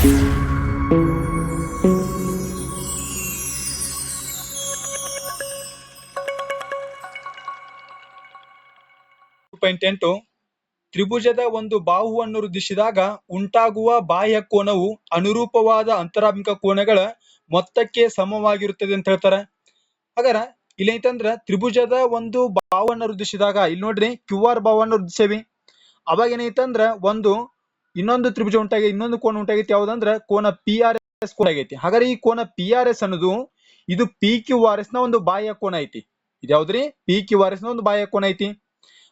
8 ತ್ರಿಭುಜದ ಒಂದು ಬಾಹುವನ್ನು ವೃದ್ಧಿಸಿದಾಗ ಉಂಟಾಗುವ ಬಾಹ್ಯ ಕೋನವು ಅನುರೂಪವಾದ ಅಂತರಾಭಿಮುಖ ಕೋನಗಳ ಮೊತ್ತಕ್ಕೆ ಸಮವಾಗಿರುತ್ತದೆ ಅಂತ ಹೇಳ್ತಾರೆ. ಹಾಗಾರ ಇಲ್ಲಿ ಐತಂದ್ರ ತ್ರಿಭುಜದ ಒಂದು ಬಾಹುವನ್ನು ವೃದ್ಧಿಸಿದಾಗ ಇಲ್ಲಿ ನೋಡ್ರಿ QR ಬಾಹುವನ್ನು ವೃದ್ಧಿಸೇವಿ. ಅವಾಗ ಏನೈತಂದ್ರ ಇನ್ನೊಂದು ತ್ರಿಭುಜ ಉಂಟಾಗಿ ಇನ್ನೊಂದು ಕೋನ ಉಂಟಾಗೈತಿ. ಯಾವ್ದಂದ್ರ ಕೋನ PRS ಕೋನ ಆಗೈತಿ. ಹಾಗಾದ್ರೆ ಈ ಕೋನ PRS ಅನ್ನೋದು ಇದು PQRS ನ ಒಂದು ಬಾಹ್ಯ ಕೋನ ಐತಿ. ಇದ್ಯಾವ್ದ್ರಿ PQRS ನ ಒಂದು ಬಾಹ್ಯ ಕೋನ ಐತಿ.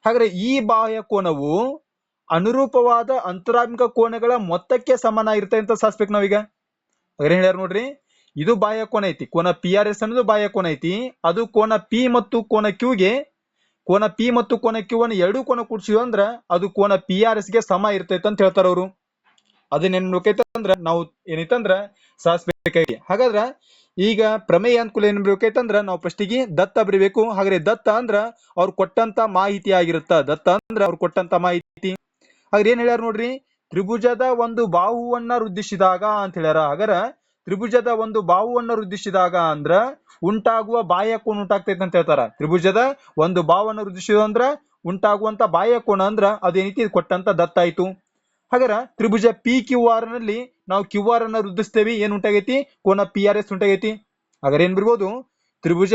ಹಾಗಾದ್ರೆ ಈ ಬಾಹ್ಯ ಕೋನವು ಅನುರೂಪವಾದ ಅಂತರಾಭಿಮುಖ ಕೋನಗಳ ಮೊತ್ತಕ್ಕೆ ಸಮನಾಗಿರುತ್ತೆ ಅಂತ ಸಾಧಿಸ್ಬೇಕು ನಾವೀಗ. ಹಾಗಾದ್ರೆ ಹೇಳ್ಯಾರ ನೋಡ್ರಿ, ಇದು ಬಾಹ್ಯ ಕೋನ ಐತಿ. ಕೋನ PRS ಅನ್ನೋದು ಬಾಹ್ಯ ಕೋನ ಐತಿ. ಅದು ಕೋನ P ಮತ್ತು ಕೋನ Q ಗೆ ಕೋನ P ಮತ್ತು ಕೋನ Q ಅನ್ನು ಎರಡು ಕೋನ ಕೂಡಿಸಿದ್ವಿ ಅಂದ್ರ ಅದು ಕೋನ PRS ಗೆ ಸಮ ಇರ್ತೈತೆ ಅಂತ ಹೇಳ್ತಾರ ಅವರು. ಅದನ್ನೇನ್ ಬೇಕೈತಂದ್ರ ನಾವು ಏನೈತಂದ್ರ ಸಾಧಿಸ್ಬೇಕಾಗಿ. ಹಾಗಾದ್ರ ಈಗ ಪ್ರಮೇಯ ಅನುಕೂಲ ಏನ್ ಬೇಕೈತಂದ್ರ ನಾವು ಫಸ್ಟಿಗೆ ದತ್ತ ಬರಿಬೇಕು. ಹಾಗಾದ್ರೆ ದತ್ತ ಅಂದ್ರ ಅವ್ರು ಕೊಟ್ಟಂತ ಮಾಹಿತಿ ಆಗಿರುತ್ತ. ದತ್ತ ಅಂದ್ರ ಅವ್ರು ಕೊಟ್ಟಂತ ಮಾಹಿತಿ. ಹಾಗಾದ್ರೆ ಏನ್ ಹೇಳ್ಯಾರ ನೋಡ್ರಿ, ತ್ರಿಭುಜದ ಒಂದು ಬಾಹುವನ್ನ ವೃದ್ಧಿಸಿದಾಗ ಅಂತ ಹೇಳ್ಯಾರ. ಹಾಗಾರ ತ್ರಿಭುಜದ ಒಂದು ಬಾಹುವನ್ನ ವೃದ್ಧಿಸಿದಾಗ ಅಂದ್ರ ಉಂಟಾಗುವ ಬಾಹ್ಯ ಕೋನ ಉಂಟಾಗ್ತೈತೆ ಅಂತ ಹೇಳ್ತಾರ. ತ್ರಿಭುಜದ ಒಂದು ಬಾಹುವನ್ನ ವೃದ್ಧಿಸಿದ ಅಂದ್ರ ಉಂಟಾಗುವಂತ ಬಾಹ್ಯ ಕೋನ ಅಂದ್ರ ಅದೇನೈತಿ ಕೊಟ್ಟಂತ ದತ್ತ ಆಯ್ತು. ಹಾಗಾರ ತ್ರಿಭುಜ PQR ನಲ್ಲಿ ನಾವು QR ಅನ್ನ ವೃದ್ಧಿಸ್ತೇವಿ. ಏನ್ ಉಂಟಾಗೈತಿ? ಕೋನ PRS ಉಂಟಾಗೈತಿ. ಹಾಗಾದ್ರೆ ಏನ್ ಬರ್ಬೋದು? ತ್ರಿಭುಜ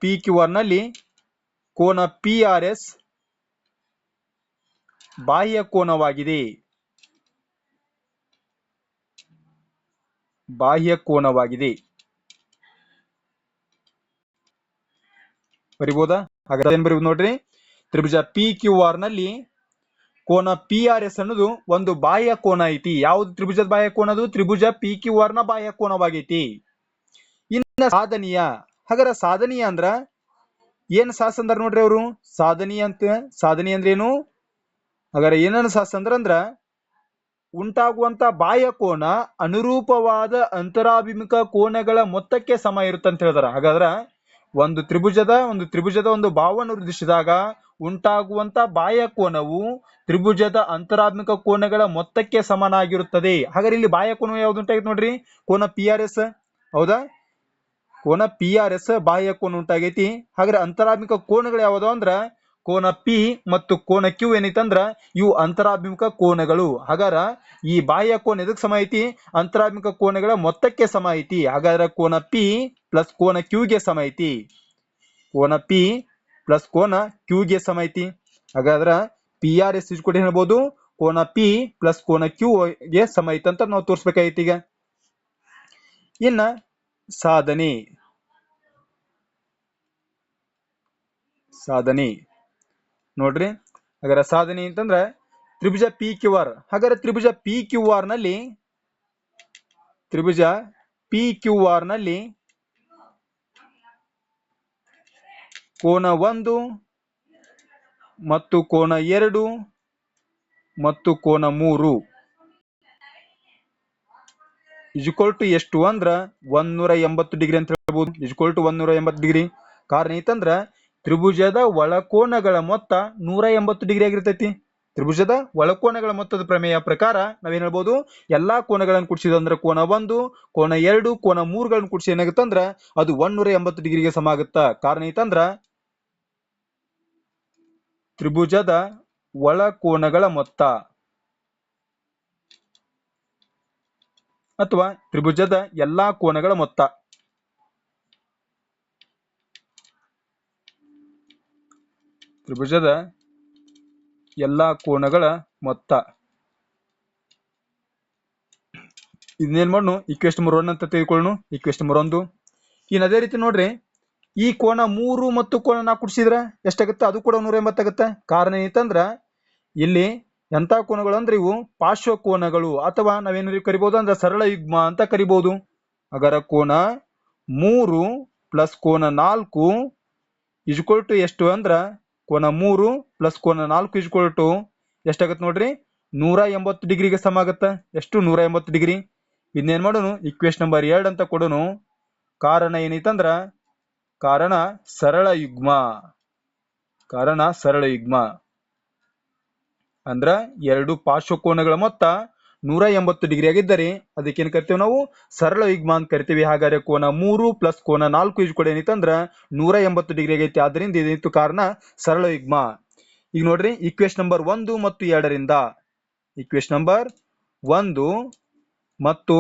PQR ನಲ್ಲಿ ಕೋನ PRS ಬಾಹ್ಯ ಕೋನವಾಗಿದೆ. ಬರಿಬೋದಾ? ಹಾಗಾದ್ರೆ ಏನ್ ಬರಿಬೋದು ನೋಡ್ರಿ, ತ್ರಿಭುಜ PQR ನಲ್ಲಿ ಕೋನ PRS ಅನ್ನೋದು ಒಂದು ಬಾಹ್ಯ ಕೋನ ಐತಿ. ಯಾವ್ದು ತ್ರಿಭುಜದ ಬಾಹ್ಯ ಕೋನ? ಅದು ತ್ರಿಭುಜ PQR ನ ಬಾಹ್ಯ ಕೋನವಾಗೈತಿ. ಇನ್ನ ಸಾಧನೀಯ. ಹಾಗಾದ್ರೆ ಸಾಧನೀಯ ಅಂದ್ರ ಏನ್ ಸಾಸಂದ್ರ ನೋಡ್ರಿ ಅವರು. ಸಾಧನೀಯ ಅಂದ್ರೆ ಏನು? ಹಾಗಾದ್ರೆ ಏನನ್ನ ಸಾಸಂದ್ರ ಉಂಟಾಗುವಂತ ಬಾಹ್ಯ ಕೋನ ಅನುರೂಪವಾದ ಅಂತರಾಭಿಮುಖ ಕೋನಗಳ ಮೊತ್ತಕ್ಕೆ ಸಮ ಇರುತ್ತೆ ಅಂತ ಹೇಳ್ತಾರ. ಹಾಗಾದ್ರ ಒಂದು ತ್ರಿಭುಜದ ಒಂದು ಬಾಹುವನ್ನು ವೃದ್ಧಿಸಿದಾಗ ಉಂಟಾಗುವಂತ ಬಾಹ್ಯ ಕೋನವು ತ್ರಿಭುಜದ ಅಂತರಾಭಿಮುಖ ಕೋನಗಳ ಮೊತ್ತಕ್ಕೆ ಸಮನಾಗಿರುತ್ತದೆ. ಹಾಗಾದ್ರೆ ಇಲ್ಲಿ ಬಾಹ್ಯ ಕೋನ ಯಾವ್ದು ಉಂಟಾಗಿತ್ತು ನೋಡ್ರಿ, ಕೋನ PRS. ಹೌದಾ? ಕೋನ PRS ಬಾಹ್ಯ ಕೋನ ಉಂಟಾಗೈತಿ. ಹಾಗಾದ್ರೆ ಅಂತರಾಭಿಮುಖ ಕೋನಗಳು ಯಾವ್ದು ಅಂದ್ರ ಕೋನ P ಮತ್ತು ಕೋನ Q ಏನೈತಂದ್ರ ಇವು ಅಂತರಾಭಿಮುಖ ಕೋನಗಳು. ಹಾಗಾರ ಈ ಬಾಹ್ಯ ಕೋನ ಎದಕ್ ಸಮ ಐತಿ? ಅಂತರಾಭಿಮುಖ ಕೋನಗಳ ಮೊತ್ತಕ್ಕೆ ಸಮ ಐತಿ. ಹಾಗಾದ್ರೆ ಕೋನ P ಪ್ಲಸ್ ಕೋನ Q ಗೆ ಸಮ ಐತಿ. ಕೋನ P ಪ್ಲಸ್ ಕೋನ Q ಗೆ ಸಮ ಐತಿ. ಹಾಗಾದ್ರ PRS ಕೂಡ ಹೇಳ್ಬೋದು ಕೋನ P ಪ್ಲಸ್ ಕೋನ Q ಗೆ ಸಮ ಐತಿ ಅಂತ ನಾವು ತೋರಿಸ್ಬೇಕಾಗೈತಿ. ಈಗ ಇನ್ನ ಸಾಧನೆ ನೋಡ್ರಿ. ಹಾಗಾದ್ರೆ ಸಾಧನೆ ಅಂತಂದ್ರ ತ್ರಿಭುಜ PQR. ಹಾಗಾದ್ರೆ ತ್ರಿಭುಜ PQR ನಲ್ಲಿ ಕೋನ 1 ಮತ್ತು ಕೋನ 2 ಮತ್ತು ಕೋನ 3 ಇಜ್ಕೊಲ್ ಟು ಎಷ್ಟು ಅಂದ್ರ 180 ಡಿಗ್ರಿ ಅಂತ ಹೇಳ್ಬೋದು. Is equal to 180 degree. ಕಾರಣ ಐತಂದ್ರ ತ್ರಿಭುಜದ ಒಳಕೋನಗಳ ಮೊತ್ತ 180 ಡಿಗ್ರಿ ಆಗಿರ್ತೈತಿ. ತ್ರಿಭುಜದ ಒಳಕೋನಗಳ ಮೊತ್ತದ ಪ್ರಮೇಯ ಪ್ರಕಾರ ನಾವೇನ್ ಹೇಳ್ಬೋದು, ಎಲ್ಲಾ ಕೋನಗಳನ್ನು ಕೂಡಿಸಿದಂದ್ರ ಕೋನ 1, ಕೋನ 2, ಕೋನ 3 ಕೂಡಿಸಿ ಏನಾಗುತ್ತಂದ್ರ ಅದು 180 ಡಿಗ್ರಿಗೆ ಸಮ ಆಗುತ್ತ. ಕಾರಣ ಐತಂದ್ರ ತ್ರಿಭುಜದ ಒಳಕೋನಗಳ ಮೊತ್ತ ಅಥವಾ ತ್ರಿಭುಜದ ಎಲ್ಲಾ ಕೋನಗಳ ಮೊತ್ತ. ತ್ರಿಭುಜದ ಎಲ್ಲಾ ಕೋನಗಳ ಮೊತ್ತ. ಇದನ್ನೇನ್ ಮಾಡೋಣ, ಈಕ್ವೇಶನ್ ನಂಬರ್ 1 ಅಂತ ತೆಗೆದುಕೊಳ್ಳೋಣ. Equation number 1. ಇನ್ನು ಅದೇ ರೀತಿ ನೋಡ್ರಿ, ಈ ಕೋನ 3 ಮತ್ತು ಕೋನ 4 ಕೂಡಿಸಿದ್ರ ಎಷ್ಟಾಗುತ್ತೆ? ಅದು ಕೂಡ 180 ಆಗುತ್ತೆ. ಕಾರಣ ಏನಂತಂದ್ರ ಇಲ್ಲಿ ಎಂತ ಕೋನಗಳು ಅಂದ್ರೆ ಇವು ಪಾರ್ಶ್ವ ಕೋನಗಳು, ಅಥವಾ ನಾವೇನು ಕರಿಬಹುದು ಅಂದ್ರೆ ಸರಳ ಯುಗ್ಮ ಅಂತ ಕರಿಬಹುದು. ಹಾಗಾದ್ರೆ ಕೋನ 3 ಪ್ಲಸ್ ಕೋನ 4 ಇಜ್ಕೊಲ್ ಟು ಎಷ್ಟು ಅಂದ್ರ ಕೋನ 3 ಪ್ಲಸ್ ಕೋನ 4 ಇಜ್ಕೊಲ್ ಟು ಎಷ್ಟಾಗತ್ತೆ ನೋಡ್ರಿ, 180 ಡಿಗ್ರಿಗೆ ಸಮ ಆಗತ್ತ. ಎಷ್ಟು? 180 ಡಿಗ್ರಿ. ಇನ್ನೇನ್ ಮಾಡೋಣ, ಈಕ್ವೇಶನ್ ನಂಬರ್ 2 ಅಂತ ಕೊಡೋನು. ಕಾರಣ ಏನೈತಂದ್ರ ಕಾರಣ ಸರಳ ಯುಗ್ಮ. ಕಾರಣ ಸರಳ ಯುಗ್ಮ. ಅಂದ್ರ ಎರಡು ಪಾರ್ಶ್ವಕೋನಗಳ ಮೊತ್ತ 180 ಡಿಗ್ರಿ ಆಗಿದ್ದರೆ ಅದಕ್ಕೇನ್ ಕರಿತೀವಿ ನಾವು ಸರಳ ಯುಗ್ಮ ಅಂತ ಕರಿತೀವಿ. ಹಾಗಾದ್ರೆ ಕೋನ 3 ಪ್ಲಸ್ ಕೋನ 4 ಇಜ್ ಕೂಡ ಏನಿತ್ತಂದ್ರ 180 ಡಿಗ್ರಿ ಆಗೈತಿ. ಆದ್ರಿಂದ ಇದೇನಿತ್ತು ಕಾರಣ ಸರಳ ಯುಗ್ಮ. ಈಗ ನೋಡ್ರಿ ಈಕ್ವೇಶನ್ ನಂಬರ್ 1 ಮತ್ತು 2ರಿಂದ ಈಕ್ವೇಶನ್ ನಂಬರ್ 1 ಮತ್ತು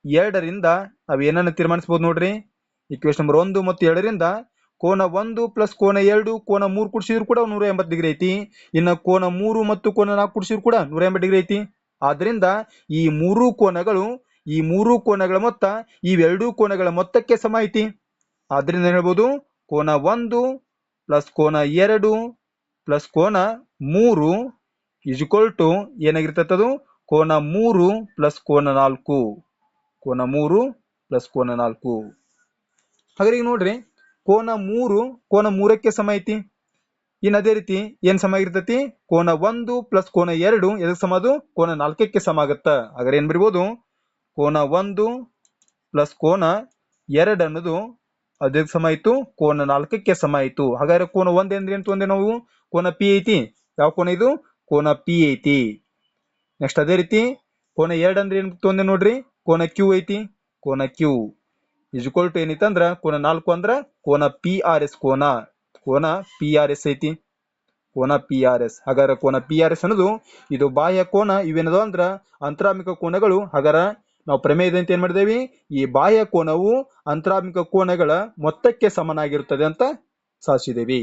2ರಿಂದ ನಾವ್ ಏನನ್ನ ತೀರ್ಮಾನಿಸಬಹುದು ನೋಡ್ರಿ. ಈಕ್ವೇಶನ್ ನಂಬರ್ 1 ಮತ್ತು 2ರಿಂದ ಕೋನ 1 ಪ್ಲಸ್ ಕೋನ 2 ಕೋನ 3 ಕೂಡಿಸಿದ್ರು ಕೂಡ 180 ಡಿಗ್ರಿ ಐತಿ. ಇನ್ನು ಕೋನ 3 ಮತ್ತು ಕೋನ 4 ಕೂಡಿಸಿದ್ರು ಕೂಡ 180 ಡಿಗ್ರಿ ಐತಿ. ಆದ್ರಿಂದ ಈ ಮೂರು ಕೋನಗಳ ಮೊತ್ತ ಇವೆರಡೂ ಕೋನಗಳ ಮೊತ್ತಕ್ಕೆ ಸಮ ಐತಿ. ಆದ್ರಿಂದ ಏನ್ ಹೇಳ್ಬೋದು, ಕೋನ 1 ಪ್ಲಸ್ ಕೋನ 2 ಪ್ಲಸ್ ಕೋನ 3 ಇಸ್ ಈಕ್ವಲ್ ಟು ಏನಾಗಿರ್ತೈತೆ ಅದು ಕೋನ 3 ಪ್ಲಸ್ ಕೋನ 4. ಕೋನ 3 ಪ್ಲಸ್ ಕೋನ 4. ಹಾಗಾದ್ರೆ ಈಗ ನೋಡ್ರಿ ಕೋನ 3ಕ್ಕೆ ಸಮ ಐತಿ. ಇನ್ನು ಅದೇ ರೀತಿ ಏನ್ ಸಮ ಆಗಿರ್ತೈತಿ, ಕೋನ 1 ಪ್ಲಸ್ ಕೋನ 2 ಎದಕ್ಕೆ ಸಮ, ಅದು ಕೋನ 4ಕ್ಕೆ ಸಮ ಆಗತ್ತ. ಹಾಗಾದ್ರೆ ಏನ್ ಬರಿಬಹುದು, ಕೋನ 1 ಪ್ಲಸ್ ಕೋನ 2 ಅನ್ನೋದು ಅದಕ್ಕೆ ಸಮ ಆಯ್ತು, ಕೋನ 4ಕ್ಕೆ ಸಮ ಆಯ್ತು. ಹಾಗಾದ್ರೆ ಕೋನ 1 ಅಂದ್ರೆ ಏನ್ ತೊಂದ್ರೆ ನಾವು, ಕೋನ ಪಿ ಐತಿ. ಯಾವ ಕೋನ ಇದು, ಕೋನ ಪಿ ಐತಿ. ನೆಕ್ಸ್ಟ್ ಅದೇ ರೀತಿ ಕೋನ 2 ಅಂದ್ರೆ ಏನ್ ತೊಂದ್ರೆ ನೋಡ್ರಿ, ಕೋನ ಕ್ಯೂ ಐತಿ. ಕೋನ ಕ್ಯೂ ಇಸ್ ಈಕ್ವಲ್ ಟು ಏನಿತ್ತಂದ್ರ ಕೋನ 4 ಅಂದ್ರ ಕೋನ ಪಿ ಆರ್ ಎಸ್. ಕೋನ ಪಿ ಆರ್ ಎಸ್ ಐತಿ. ಕೋನ ಪಿ ಆರ್ ಎಸ್. ಹಾಗಾದ್ರೆ ಕೋನ ಪಿ ಆರ್ ಎಸ್ ಅನ್ನೋದು ಇದು ಬಾಹ್ಯ ಕೋನ, ಇವೇನದ ಅಂದ್ರ ಅಂತರಾತ್ಮಿಕ ಕೋನಗಳು. ಹಾಗಾರ ನಾವು ಪ್ರಮೇಯದಂತೆ ಏನ್ ಮಾಡಿದೇವಿ, ಈ ಬಾಹ್ಯ ಕೋನವು ಅಂತರಾತ್ಮಿಕ ಕೋನಗಳ ಮೊತ್ತಕ್ಕೆ ಸಮನಾಗಿರುತ್ತದೆ ಅಂತ ಸಾಧಿಸಿದೇವಿ.